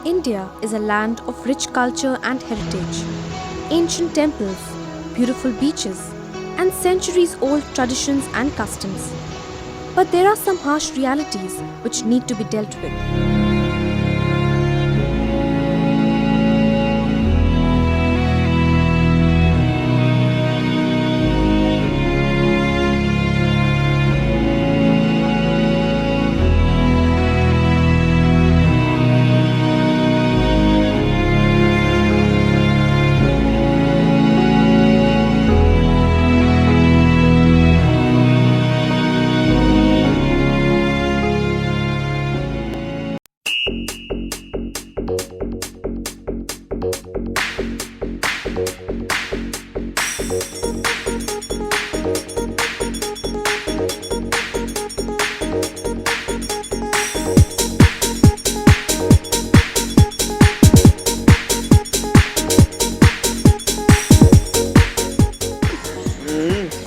India is a land of rich culture and heritage. Ancient temples, beautiful beaches, and centuries-old traditions and customs. But there are some harsh realities which need to be dealt with.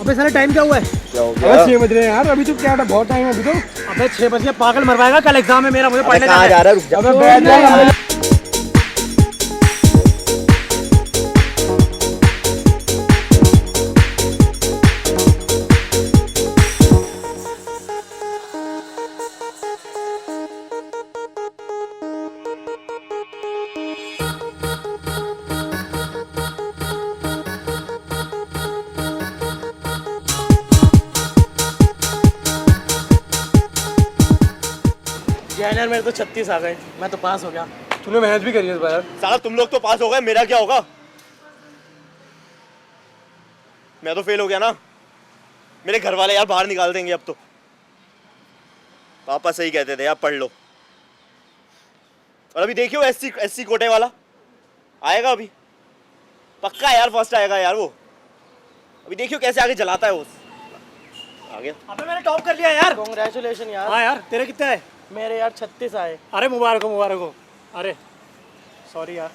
अबे सारा time क्या हुआ है? क्या हो गया? 6 बज रहे हैं यार, अभी तो क्या बहुत टाइम है अभी तो। अबे 6 बज गए, पागल मरवाएगा, कल एग्जाम है मेरा, मुझे पढ़ने कहाँ जा रहा है? रुक जा। अबे बैठ जा। यार मेरे तो 36 आ गए, मैं तो पास हो गया। तूने मेहनत भी करी है इस बार। साला तुम लोग तो पास हो गए, मेरा क्या होगा? मैं तो फेल हो गया ना। मेरे घर वाले यार बाहर निकाल देंगे अब तो। पापा सही कहते थे, आप पढ़ लो। और अभी देखियो एससी कोटे वाला आएगा अभी, पक्का यार फर्स्ट आएगा यार वो। अभी देखियो कैसे आगे जलाता है वो। आ गया। अबे मैंने टॉप कर लिया यार, कांग्रेचुलेशन यार। हाँ यार, तेरे कितने है? मेरे यार 36 आए। अरे मुबारक हो, मुबारक हो। अरे सॉरी यार,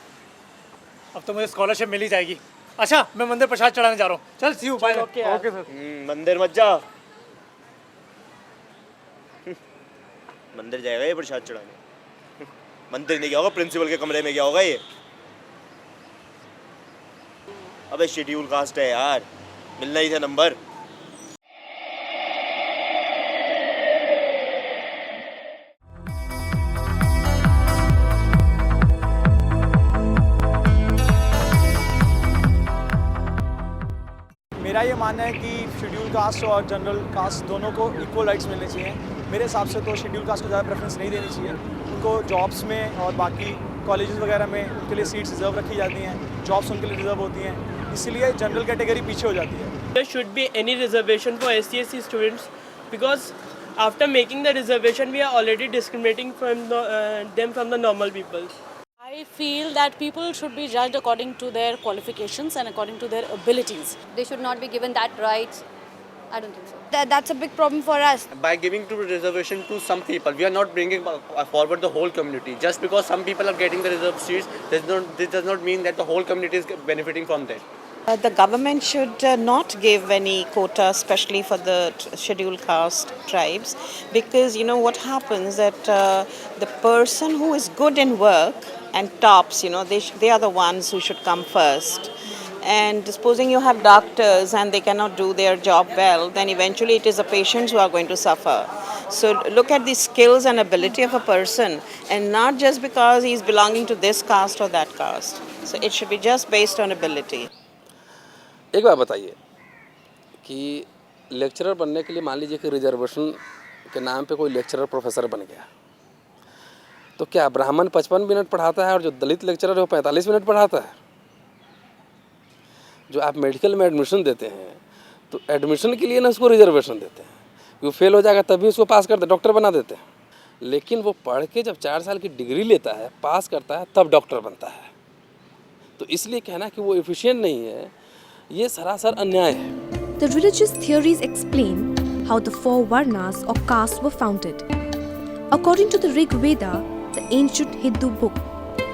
अब तो मुझे स्कॉलरशिप मिल ही जाएगी। अच्छा, मैं मंदिर प्रसाद चढ़ाने जा रहा हूँ। चल सी यू, बाय। ओके यार। Okay sir. मंदिर मत जा। मंदिर जाएगा ये प्रसाद चढ़ाने? मंदिर नहीं गया होगा, प्रिंसिपल के कमरे में गया होगा ये। अबे शेड्यूल कास्ट है यार, मिलना ही था नंबर। मेरा ये मानना है कि शेड्यूल कास्ट और जनरल कास्ट दोनों को इक्वल राइट्स मिलने चाहिए। मेरे हिसाब से तो शेड्यूल कास्ट को ज़्यादा प्रेफरेंस नहीं देनी चाहिए। उनको जॉब्स में और बाकी कॉलेजेस वगैरह में उनके लिए सीट्स रिजर्व रखी जाती हैं, जॉब्स उनके लिए रिजर्व होती हैं, इसीलिए जनरल कैटेगरी पीछे हो जाती है। There should be any reservation for SC/ST students because after making the reservation we are already discriminating from them from the normal people. I feel that people should be judged according to their qualifications and according to their abilities. They should not be given that right. I don't think so. That's a big problem for us. By giving to reservation to some people, we are not bringing forward the whole community. Just because some people are getting the reserved seats, this does not mean that the whole community is benefiting from that. The government should not give any quota, especially for the scheduled caste tribes, because you know what happens that the person who is good in work and tops, you know, they are the ones who should come first. And supposing you have doctors and they cannot do their job well, then eventually it is the patients who are going to suffer. So look at the skills and ability of a person, and not just because he is belonging to this caste or that caste. So it should be just based on ability. एक बात बताइए कि lecturer बनने के लिए मान लीजिए कि रिजर्वेशन के नाम पे कोई लेक्चरर प्रोफेसर बन गया, तो क्या ब्राह्मण 55 मिनट पढ़ाता है और जो दलित लेक्चरर है वो 45 मिनट पढ़ाता है? जो आप मेडिकल में एडमिशन देते हैं तो एडमिशन के लिए ना उसको रिजर्वेशन देते हैं, वो फेल हो जाएगा तभी उसको पास करते, डॉक्टर बना देते हैं। लेकिन वो पढ़ के जब 4 साल की डिग्री लेता है, पास करता है, तब डॉक्टर बनता है। तो इसलिए कहना कि वो एफिशिएंट नहीं है, ये सरासर अन्याय है। The religious theories explain how the 4 varnas or castes were founded. According to the Rig Veda, the ancient Hindu book,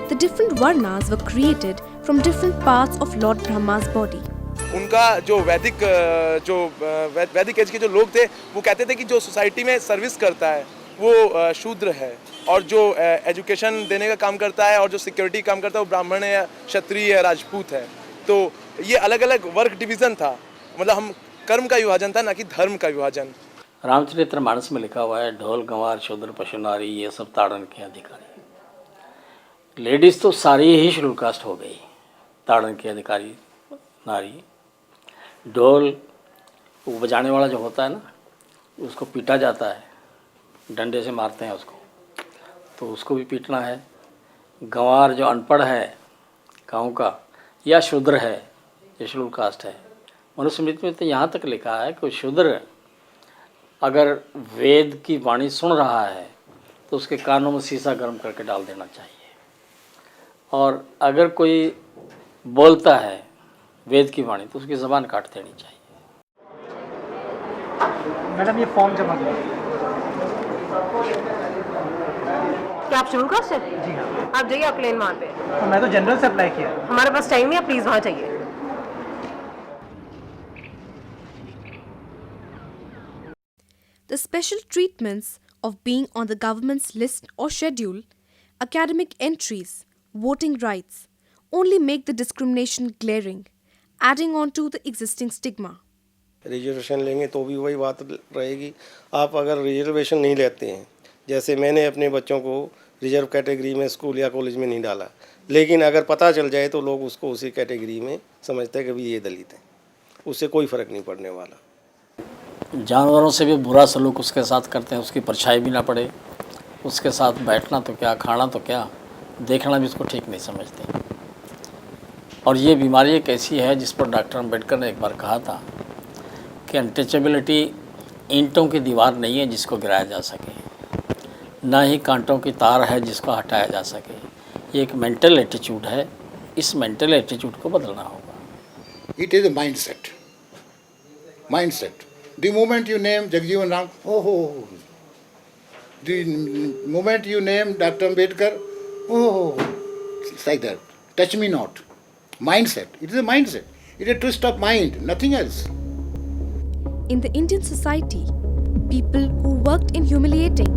the different varnas were created from different parts of Lord Brahma's body. उनका जो वैदिक as के जो लोग थे वो कहते थे कि जो सोसाइटी में सर्विस करता है वो शूद्र है, और जो एजुकेशन देने का काम करता है और जो सिक्योरिटी काम करता है वो ब्राह्मण है या क्षत्रिय है, राजपूत है। तो ये अलग अलग वर्क डिवीज़न था, मतलब हम कर्म का विभाजन था, ना कि धर्म का विभाजन। रामचरितमानस में लिखा हुआ है ढोल गंवार शूद्र पशु नारी ये सब ताड़न के अधिकारी। लेडीज़ तो सारी ही शेड्यूल कास्ट हो गई, ताड़न के अधिकारी नारी। ढोल वो बजाने वाला जो होता है ना, उसको पीटा जाता है, डंडे से मारते हैं उसको, तो उसको भी पीटना है। गंवार जो अनपढ़ है गाँव का या शूद्र है, ये शेड्यूल कास्ट है। मनुस्मृति में तो यहाँ तक लिखा है कि शूद्र अगर वेद की वाणी सुन रहा है तो उसके कानों में शीशा गर्म करके डाल देना चाहिए, और अगर कोई बोलता है वेद की वाणी तो उसकी ज़बान काट देनी चाहिए। मैडम ये फॉर्म जमा करो। क्या आप शेड्यूल कास्ट हैं? जी हाँ। आप जाइए, आप क्लेम वहाँ पे। तो मैं तो जनरल से अप्लाई किया। हमारे पास टाइम नहीं है, प्लीज़ वहाँ जाइए। The special treatments of being on the government's list or schedule, academic entries, voting rights, only make the discrimination glaring, adding on to the existing stigma. Reservation लेंगे तो भी वही बात रहेगी। आप अगर रिजर्वेशन नहीं लेते हैं, जैसे मैंने अपने बच्चों को रिजर्व कैटेगरी में स्कूल या कॉलेज में नहीं डाला, लेकिन अगर पता चल जाए तो लोग उसको उसी कैटेगरी में समझते हैं कि भी ये दलित है, उससे कोई फ़र्क नहीं पड़ने वाला। जानवरों से भी बुरा सलूक उसके साथ करते हैं, उसकी परछाई भी ना पड़े, उसके साथ बैठना तो क्या, खाना तो क्या, देखना भी उसको ठीक नहीं समझते। और ये बीमारी एक ऐसी है जिस पर डॉक्टर अम्बेडकर ने एक बार कहा था कि अनटचेबिलिटी ईंटों की दीवार नहीं है जिसको गिराया जा सके, ना ही कांटों की तार है जिसको हटाया जा सके। ये एक मेंटल एटीट्यूड है, इस मेंटल एटीट्यूड को बदलना होगा। It is a mindset. The moment you name Jagjeevan Ram, oh. The moment you name Dr. Ambedkar, oh, it's like that. Touch me not. Mindset. It is a mindset. It is a twist of mind, nothing else. In the Indian society, people who worked in humiliating,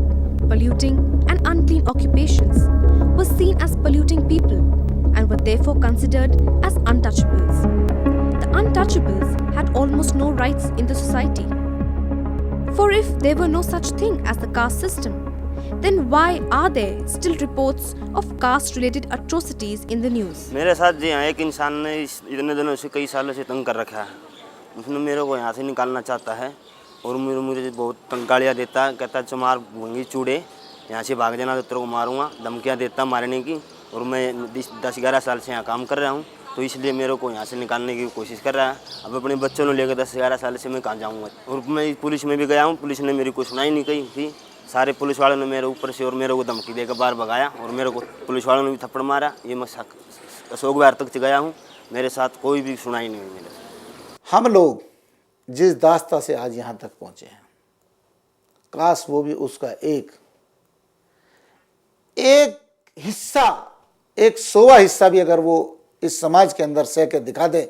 polluting, and unclean occupations were seen as polluting people and were therefore considered as untouchables. The untouchables had almost no rights in the society. For if there were no such thing as the caste system, then why are there still reports of caste-related atrocities in the news? मेरे साथ जी हाँ, एक इंसान ने इतने दिनों से कई सालों से तंग कर रखा है। उसने मेरे को यहाँ से निकालना चाहता है और मुझे बहुत गालियाँ देता है, कहता है चमार भूंगी चूड़े, यहाँ से भाग जाना तो तेरे को मारूंगा, धमकियाँ देता मारने की। और मैं 10-11 साल से यहाँ काम कर रहा हूँ, तो इसलिए मेरे को यहाँ से निकालने की कोशिश कर रहा है। अब अपने बच्चों को लेकर 10-11 साल से मैं कहाँ जाऊँगा। और मैं पुलिस में भी गया हूँ, पुलिस ने मेरी कोई सुनाई नहीं कही थी। सारे पुलिस वालों ने मेरे ऊपर से और मेरे को धमकी देकर बाहर भगाया, और मेरे को पुलिस वालों ने भी थप्पड़ मारा। ये मैं अशोक विहार तक गया हूँ, मेरे साथ कोई भी सुनाई नहीं हुई मेरे। हम लोग जिस दास्ता से आज यहाँ तक पहुँचे हैं, काश वो भी उसका एक हिस्सा, एक 100वां हिस्सा भी अगर वो इस समाज के अंदर सह के दिखा दे,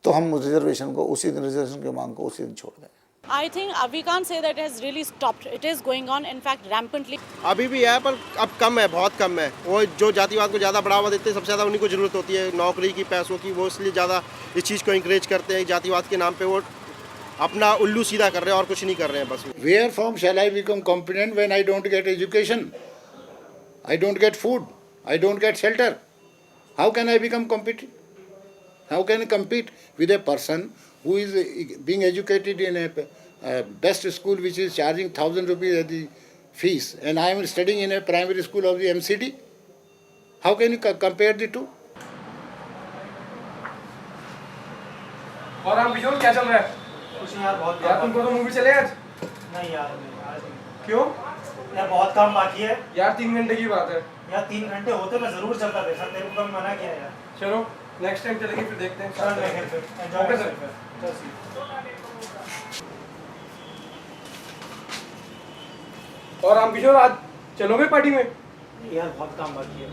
तो हम उस रिजर्वेशन को, उसी दिन रिजर्वेशन की मांग को उसी दिन छोड़ दें। I think we can't say that it has really stopped. It is going on, in fact, rampantly. अभी भी है, पर अब कम है, बहुत कम है। वो जो जातिवाद को ज़्यादा बढ़ावा देते हैं, सबसे ज़्यादा उन्हीं को ज़रूरत होती है नौकरी की, पैसों की। वो इसलिए ज़्यादा इस चीज़ को इंकरेज करते हैं। जातिवाद के नाम पे वो अपना उल्लू सीधा कर रहे हैं और कुछ नहीं कर रहे हैं बस। Where from shall I become competent when I don't get education? I don't get food. I don't get shelter. How can I become competent? How can I compete with a person who is being educated in a best school which is charging 1,000 rupees as the fees, and I am studying in a primary school of the MCD? How can you compare the two? और हम किशोर क्या चल रहा है? कुछ नहीं यार, बहुत यार तुमको तो मूवी चले आज? नहीं यार, आज नहीं। क्यों? यार बहुत काम बाकी है यार 3 घंटे की बात है। यार 3 घंटे होते मैं जरूर चलता देखा, तेरे को कभी मना किया यार। चलो नेक्स्ट टाइम चलेंगे, फिर देखते हैं। चल देखें फिर, ओके सर। चल सी। और हम किशोर आज चलोगे पार्टी में? यार बहुत काम बाकी है।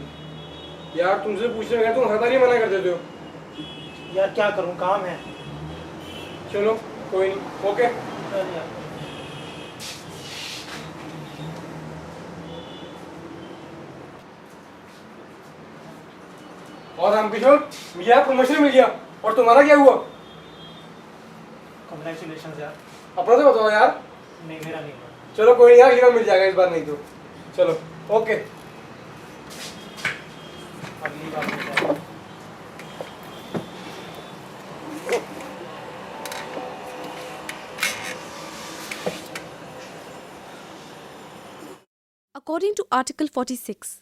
यार तुमसे पूछने बगैर तुम हर बार ही मना कर देते हो। यार क्या करूं, काम है। चलो कोई नहीं, ओके। चल यार। और रामकिशोर, मुझे प्रमोशन मिल गया, और तुम्हारा क्या हुआ? कंग्रेचुलेशन यार। अपना तो बताओ यार। नहीं, मेरा नहीं हुआ। चलो कोई नहीं यार, हीरो मिल जाएगा इस बार, नहीं तो चलो ओके। अगली बार मिल जाएगा। According to Article 46,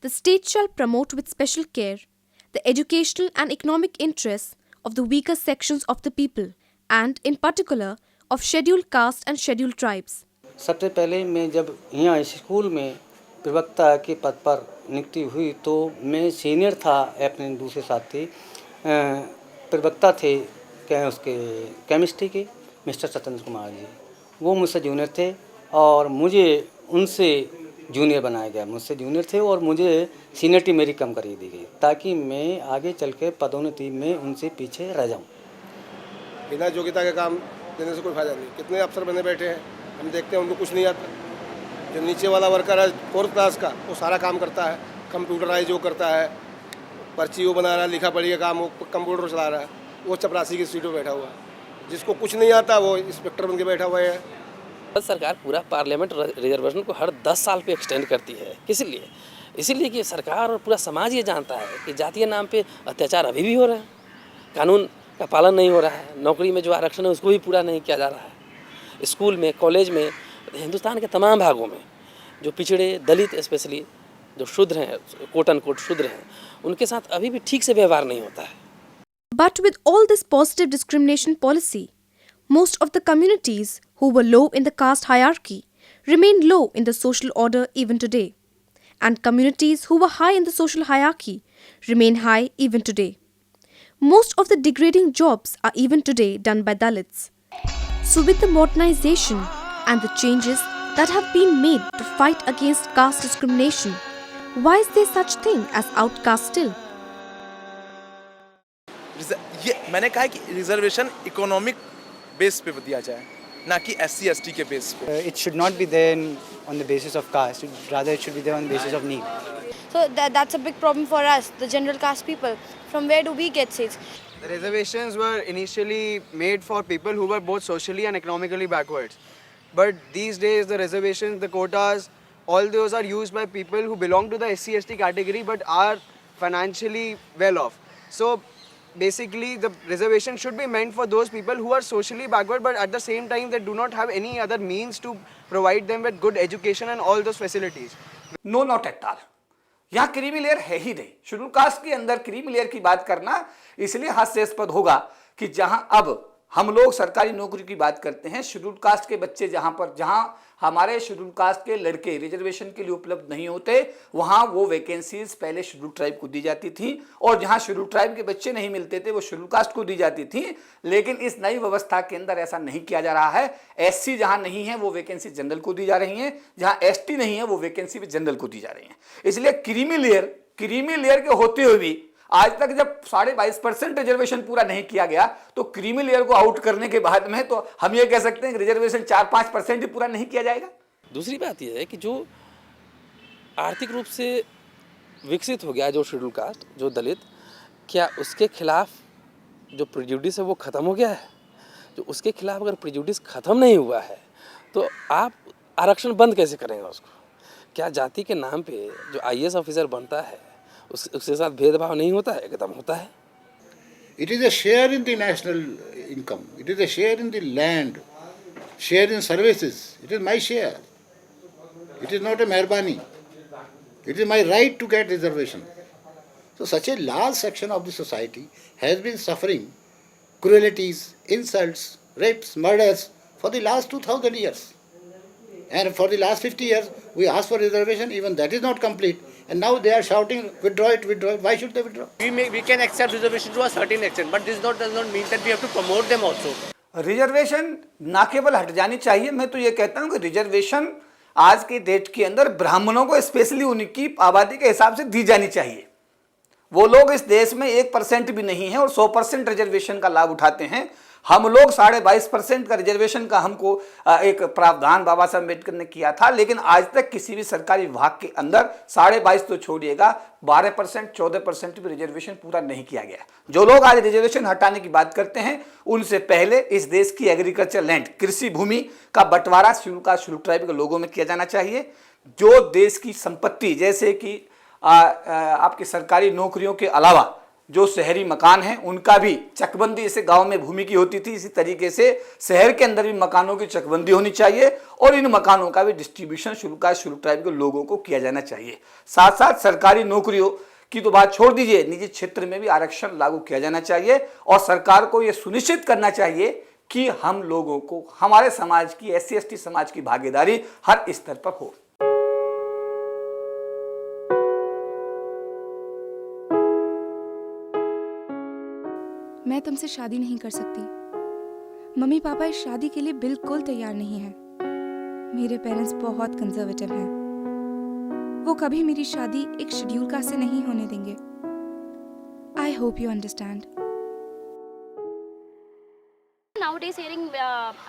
the state shall promote with special care the educational and economic interests of the weaker sections of the people and in particular of scheduled caste and scheduled tribes. सबसे पहले मैं जब यहाँ school में प्रवक्ता के पद पर नियुक्ति हुई तो मैं सीनियर था अपने दूसरे साथी प्रवक्ता थे उसके केमिस्ट्री के मिस्टर सत्येंद्र कुमार जी, वो मुझसे जूनियर थे और मुझे उनसे जूनियर बनाया गया, मुझसे जूनियर थे और मुझे सीनियरिटी मेरी कम कर दी गई ताकि मैं आगे चल के पदोन्नति में उनसे पीछे रह जाऊं। बिना योग्यता के काम देने से कोई फायदा नहीं। कितने अफसर बने बैठे हैं, हम देखते हैं उनको कुछ नहीं आता। जो नीचे वाला वर्कर है 4th क्लास का, वो सारा काम करता है, कंप्यूटराइज वो करता है, पर्ची वो बना रहा है, लिखा पढ़ी का काम वो कंप्यूटर चला रहा है, वो चपरासी की सीट पर बैठा हुआ है। जिसको कुछ नहीं आता वो इंस्पेक्टर बन के बैठा हुआ है। सरकार पूरा पार्लियामेंट रिजर्वेशन को हर 10 साल पे एक्सटेंड करती है। किस लिए? इसीलिए कि सरकार और पूरा समाज ये जानता है कि जातीय नाम पे अत्याचार अभी भी हो रहा है, कानून का पालन नहीं हो रहा है, नौकरी में जो आरक्षण है उसको भी पूरा नहीं किया जा रहा है, स्कूल में, कॉलेज में, हिंदुस्तान के तमाम भागों में जो पिछड़े दलित स्पेशली जो शूद्र हैं, कोट अनकोट शूद्र हैं, उनके साथ अभी भी ठीक से व्यवहार नहीं होता है। But with all this positive discrimination policy, most of the communities who were low in the caste hierarchy remain low in the social order even today. And communities who were high in the social hierarchy remain high even today. Most of the degrading jobs are even today done by Dalits. So with the modernization and the changes that have been made to fight against caste discrimination, why is there such thing as outcaste still? ये मैंने कहा है कि reservation economic base पे दिया जाए, ना कि SC ST के बेस पे। It should not be there on the basis of caste, rather it should be there on the basis of need. So that's a big problem for us, the general caste people. From where do we get seats? The reservations were initially made for people who were both socially and economically backwards. But these days the reservations, the quotas, all those are used by people who belong to the SC ST category but are financially well off. So basically the reservation should be meant for those people who are socially backward but at the same time they do not have any other means to provide them with good education and all those facilities. No, not at all. यहाँ creamy layer है ही नहीं। Schedule caste के अंदर creamy layer की बात करना इसलिए हास्यास्पद होगा कि जहां अब हम लोग सरकारी नौकरी की बात करते हैं, शेड्यूल कास्ट के बच्चे जहां हमारे शेड्यूल कास्ट के लड़के रिजर्वेशन के लिए उपलब्ध नहीं होते, वहां वो वैकेंसीज पहले शेड्यूल ट्राइब को दी जाती थी और जहां शेड्यूल ट्राइब के बच्चे नहीं मिलते थे वो शेड्यूल कास्ट को दी जाती थी। लेकिन इस नई व्यवस्था के अंदर ऐसा नहीं किया जा रहा है। SC जहां नहीं है वो वैकेंसी जनरल को दी जा रही है, जहां ST नहीं है वो वैकेंसी भी जनरल को दी जा रही है। इसलिए क्रीमी लेयर के होते हुए भी आज तक जब 22.5% रिजर्वेशन पूरा नहीं किया गया तो क्रीमी लेयर को आउट करने के बाद में तो हम ये कह सकते हैं कि रिजर्वेशन 4-5% ही पूरा नहीं किया जाएगा। दूसरी बात यह है कि जो आर्थिक रूप से विकसित हो गया जो शेड्यूल कास्ट, जो दलित, क्या उसके खिलाफ जो प्रिजुडिस है वो ख़त्म हो गया है? जो उसके खिलाफ अगर प्रिजुडिस ख़त्म नहीं हुआ है तो आप आरक्षण बंद कैसे करेंगे उसको? क्या जाति के नाम पे जो IAS ऑफिसर बनता है उसके साथ भेदभाव नहीं होता है? एकदम होता है। It is a share in the national income. It is a share in the land, share in services. It is my share. It is not a mehrbani. It is my right to get reservation. So such a large section of the society has been suffering cruelties, insults, rapes, murders for the last 2000 years. And for the last 50 years, we asked for reservation, even that is not complete. And now they are shouting, withdraw it, withdraw it. Why should they withdraw? We can accept reservation to a certain extent, but this does not mean that we have to promote them also. Reservation ना केवल हट जानी चाहिए, मैं तो ये कहता हूँ कि रिजर्वेशन आज के डेट के अंदर ब्राह्मणों को स्पेशली उनकी आबादी के हिसाब से दी जानी चाहिए। वो लोग इस देश में 1% भी नहीं है और 100% रिजर्वेशन का लाभ उठाते हैं। हम लोग 22.5% का रिजर्वेशन का हमको एक प्रावधान बाबा साहब अम्बेडकर ने किया था, लेकिन आज तक किसी भी सरकारी विभाग के अंदर 22.5 तो छोड़िएगा 12% 14% भी रिजर्वेशन पूरा नहीं किया गया। जो लोग आज रिजर्वेशन हटाने की बात करते हैं उनसे पहले इस देश की एग्रीकल्चर लैंड, कृषि भूमि का बंटवारा शेड्यूल कास्ट शेड्यूल ट्राइब के लोगों में किया जाना चाहिए। जो देश की संपत्ति जैसे कि आपकी सरकारी नौकरियों के अलावा जो शहरी मकान हैं उनका भी चकबंदी, जैसे गांव में भूमि की होती थी इसी तरीके से शहर के अंदर भी मकानों की चकबंदी होनी चाहिए और इन मकानों का भी distribution schedule caste schedule tribe के लोगों को किया जाना चाहिए। साथ साथ सरकारी नौकरियों की तो बात छोड़ दीजिए, निजी क्षेत्र में भी आरक्षण लागू किया जाना चाहिए और सरकार को यह सुनिश्चित करना चाहिए कि हम लोगों को, हमारे समाज की, SC/ST समाज की भागीदारी हर स्तर पर हो। मैं तुमसे शादी नहीं कर सकती। मम्मी पापा इस शादी के लिए बिल्कुल तैयार नहीं हैं। मेरे पेरेंट्स बहुत कंजर्वेटिव हैं। वो कभी मेरी शादी एक शेड्यूल कास्ट से नहीं होने देंगे। I hope you understand. Nowadays hearing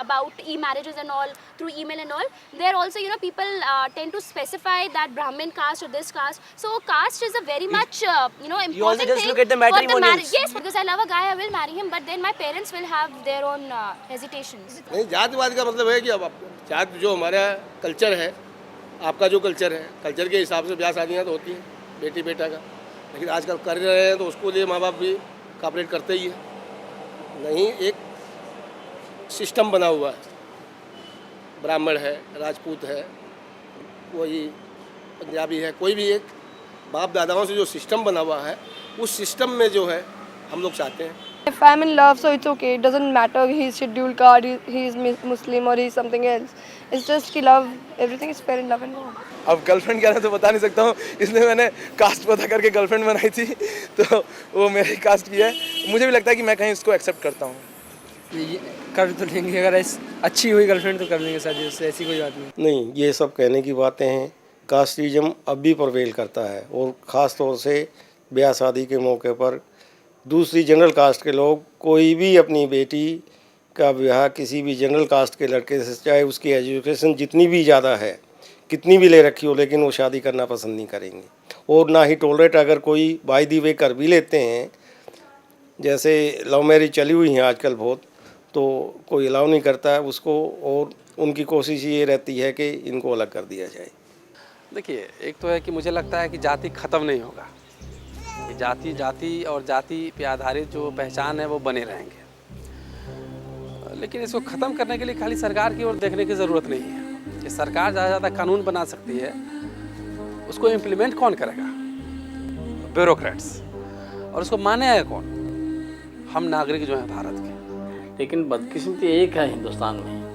about e-marriages and all through email and all, there also people tend to specify that Brahmin caste or this caste. So caste is a very much important You also just thing look at the for matrimonials. Yes, because I love a guy, I will marry him, but then my parents will have their own hesitations. नहीं, जातिवाद का मतलब है कि अब जात जो हमारा कल्चर है, आपका जो कल्चर है, कल्चर के हिसाब से ब्याह शादियाँ तो होती हैं बेटी बेटा का, लेकिन आजकल कर रहे हैं तो उसको लिए माँ बाप भी कॉपरेट करते ही है। नहीं, एक सिस्टम बना हुआ है, ब्राह्मण है, राजपूत है, कोई पंजाबी है, कोई भी एक बाप दादाओं से जो सिस्टम बना हुआ है उस सिस्टम में जो है हम लोग चाहते हैं। If I'm in love, so it's okay. It doesn't matter he's scheduled caste, he's Muslim or he's something else. It's just कि love, everything is fair in love and war. अब गर्लफ्रेंड क्या है तो बता नहीं सकता हूँ, इसलिए मैंने कास्ट पता करके गर्लफ्रेंड बनाई थी, तो वो मेरी कास्ट की है। मुझे भी लगता है कि मैं कहीं इसको एक्सेप्ट करता हूँ। कर तो लेंगे, अगर अच्छी हुई गर्लफ्रेंड तो कर लेंगे शादी उससे, ऐसी कोई बात नहीं। नहीं, ये सब कहने की बातें हैं। कास्टिज्म अब भी प्रवेल करता है और ख़ास तौर से ब्याह शादी के मौके पर दूसरी जनरल कास्ट के लोग कोई भी अपनी बेटी का ब्याह किसी भी जनरल कास्ट के लड़के से, चाहे उसकी एजुकेशन जितनी भी ज़्यादा है, कितनी भी ले रखी हो, लेकिन वो शादी करना पसंद नहीं करेंगे। और ना ही टॉलरेट अगर कोई बाय दी वे कर भी लेते हैं, जैसे लव मैरिज चली हुई हैं आजकल बहुत, तो कोई अलाउ नहीं करता है उसको और उनकी कोशिश ये रहती है कि इनको अलग कर दिया जाए। देखिए, एक तो है कि मुझे लगता है कि जाति ख़त्म नहीं होगा, जाति और जाति पे आधारित जो पहचान है वो बने रहेंगे, लेकिन इसको ख़त्म करने के लिए खाली सरकार की ओर देखने की ज़रूरत नहीं है। कि सरकार ज़्यादा से ज़्यादा कानून बना सकती है, उसको इम्प्लीमेंट कौन करेगा? ब्यूरोक्रेट्स। और उसको मानेगा कौन? हम नागरिक जो हैं भारत के। लेकिन बदकिस्मती एक है हिंदुस्तान में